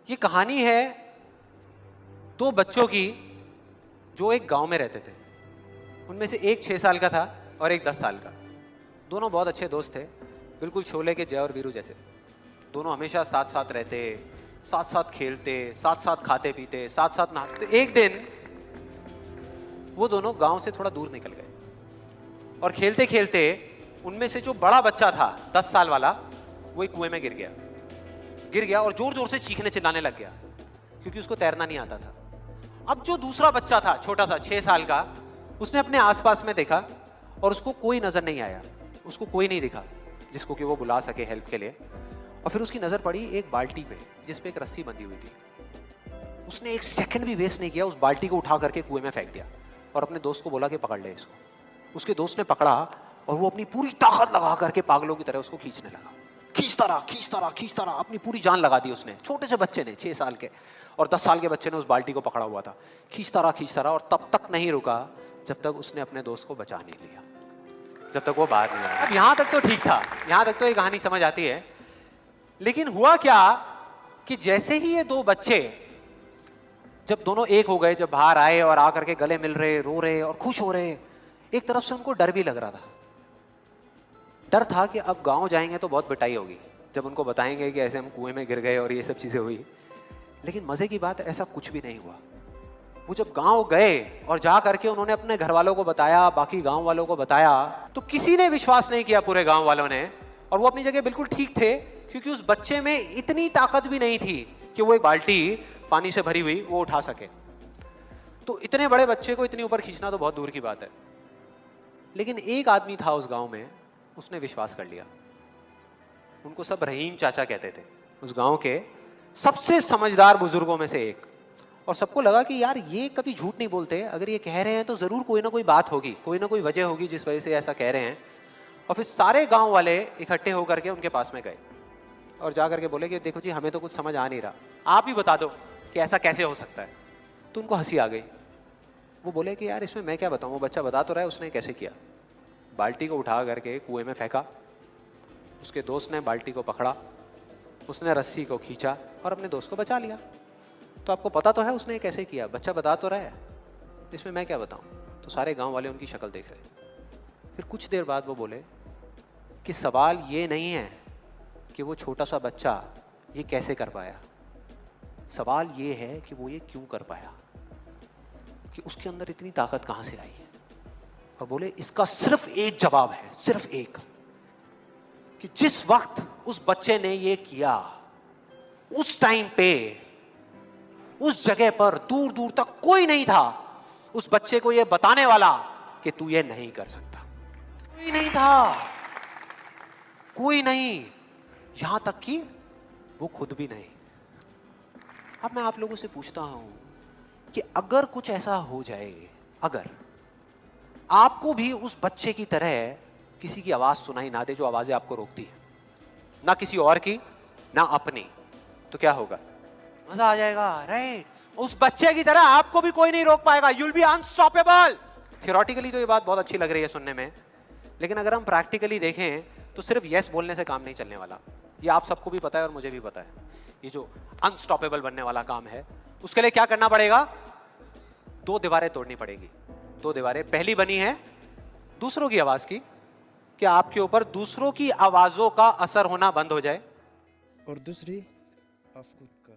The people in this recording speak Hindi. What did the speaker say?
ये कहानी है दो बच्चों की जो एक गांव में रहते थे। उनमें से एक 6 साल का था और एक 10 साल का। दोनों बहुत अच्छे दोस्त थे, बिल्कुल शोले के जय और वीरू जैसे। दोनों हमेशा साथ साथ रहते, साथ साथ खेलते, साथ साथ खाते पीते, साथ साथ नहाते। एक दिन वो दोनों गांव से थोड़ा दूर निकल गए और खेलते खेलते उनमें से जो बड़ा बच्चा था 10 साल वाला, वो एक कुएं में गिर गया और जोर जोर से चीखने चिल्लाने लग गया क्योंकि उसको तैरना नहीं आता था। अब जो दूसरा बच्चा था, छोटा सा 6 साल का, उसने अपने आसपास में देखा और उसको कोई नजर नहीं आया, उसको कोई नहीं दिखा जिसको कि वो बुला सके हेल्प के लिए। और फिर उसकी नजर पड़ी एक बाल्टी पे जिस पे एक रस्सी बंधी हुई थी। उसने एक सेकंड भी वेस्ट नहीं किया, उस बाल्टी को उठा करके कुएं में फेंक दिया और अपने दोस्त को बोला कि पकड़ ले इसको। उसके दोस्त ने पकड़ा और वो अपनी पूरी ताकत लगा करके पागलों की तरह उसको खींचने लगा। खींचता रहा, अपनी पूरी जान लगा दी उसने। छोटे से बच्चे ने, 6 साल के और 10 साल के बच्चे ने उस बाल्टी को पकड़ा हुआ था। खींचता रहा और तब तक नहीं रुका जब तक उसने अपने दोस्त को बचा नहीं लिया, जब तक वो बाहर नहीं आया। अब यहां तक तो ठीक था, यहां तक तो ये कहानी समझ आती है। लेकिन हुआ क्या कि जैसे ही ये दो बच्चे जब दोनों एक हो गए, जब बाहर आए और आकर के गले मिल रहे, रो रहे और खुश हो रहे, एक तरफ से उनको डर भी लग रहा था। डर था कि अब गांव जाएंगे तो बहुत पिटाई होगी जब उनको बताएंगे कि ऐसे हम कुएं में गिर गए और ये सब चीजें हुई। लेकिन मजे की बात, ऐसा कुछ भी नहीं हुआ। वो जब गांव गए और जा करके उन्होंने अपने घर वालों को बताया, बाकी गांव वालों को बताया, तो किसी ने विश्वास नहीं किया, पूरे गांव वालों ने। और वो अपनी जगह बिल्कुल ठीक थे क्योंकि उस बच्चे में इतनी ताकत भी नहीं थी कि वो एक बाल्टी पानी से भरी हुई वो उठा सके। तो इतने बड़े बच्चे को इतनी ऊपर खींचना तो बहुत दूर की बात है। लेकिन एक आदमी था उस गांव में, उसने विश्वास कर लिया। उनको सब रहीम चाचा कहते थे, उस गांव के सबसे समझदार बुजुर्गों में से एक। और सबको लगा कि यार ये कभी झूठ नहीं बोलते, अगर ये कह रहे हैं तो जरूर कोई ना कोई बात होगी, कोई ना कोई वजह होगी जिस वजह से ऐसा कह रहे हैं। और फिर सारे गांव वाले इकट्ठे होकर के उनके पास में गए और जा करके बोले कि देखो जी, हमें तो कुछ समझ आ नहीं रहा, आप ही बता दो कि ऐसा कैसे हो सकता है। तो उनको हंसी आ गई। वो बोले कि यार इसमें मैं क्या बताऊं, वो बच्चा बता तो रहा है उसने कैसे किया। बाल्टी को उठा करके कुएं में फेंका, उसके दोस्त ने बाल्टी को पकड़ा, उसने रस्सी को खींचा और अपने दोस्त को बचा लिया। तो आपको पता तो है उसने कैसे किया, बच्चा बता तो रहा है, इसमें मैं क्या बताऊं। तो सारे गांव वाले उनकी शक्ल देख रहे। फिर कुछ देर बाद वो बोले कि सवाल ये नहीं है कि वो छोटा सा बच्चा ये कैसे कर पाया, सवाल ये है कि वो ये क्यों कर पाया, कि उसके अंदर इतनी ताकत कहां से आई है। और बोले इसका सिर्फ एक जवाब है, सिर्फ एक, कि जिस वक्त उस बच्चे ने ये किया, उस टाइम पे उस जगह पर दूर दूर तक कोई नहीं था उस बच्चे को ये बताने वाला कि तू ये नहीं कर सकता। कोई नहीं था, कोई नहीं, यहां तक कि वो खुद भी नहीं। अब मैं आप लोगों से पूछता हूं कि अगर कुछ ऐसा हो जाए, अगर आपको भी उस बच्चे की तरह किसी की आवाज सुनाई ना दे जो आवाजें आपको रोकती है, ना किसी और की ना अपनी, तो क्या होगा? मजा आ जाएगा, राइट? उस बच्चे की तरह आपको भी कोई नहीं रोक पाएगा, यूल बी अनस्टॉपेबल। थियोरेटिकली तो ये बात बहुत अच्छी लग रही है सुनने में, लेकिन अगर हम प्रैक्टिकली देखें तो सिर्फ यस बोलने से काम नहीं चलने वाला। ये आप सबको भी पता है और मुझे भी पता है। ये जो अनस्टॉपेबल बनने वाला काम है, उसके लिए क्या करना पड़ेगा? 2 दीवारें तोड़नी पड़ेगी। 2 दीवारें, पहली बनी है दूसरों की आवाज की, कि आपके ऊपर दूसरों की आवाजों का असर होना बंद हो जाए, और दूसरी आप खुद का।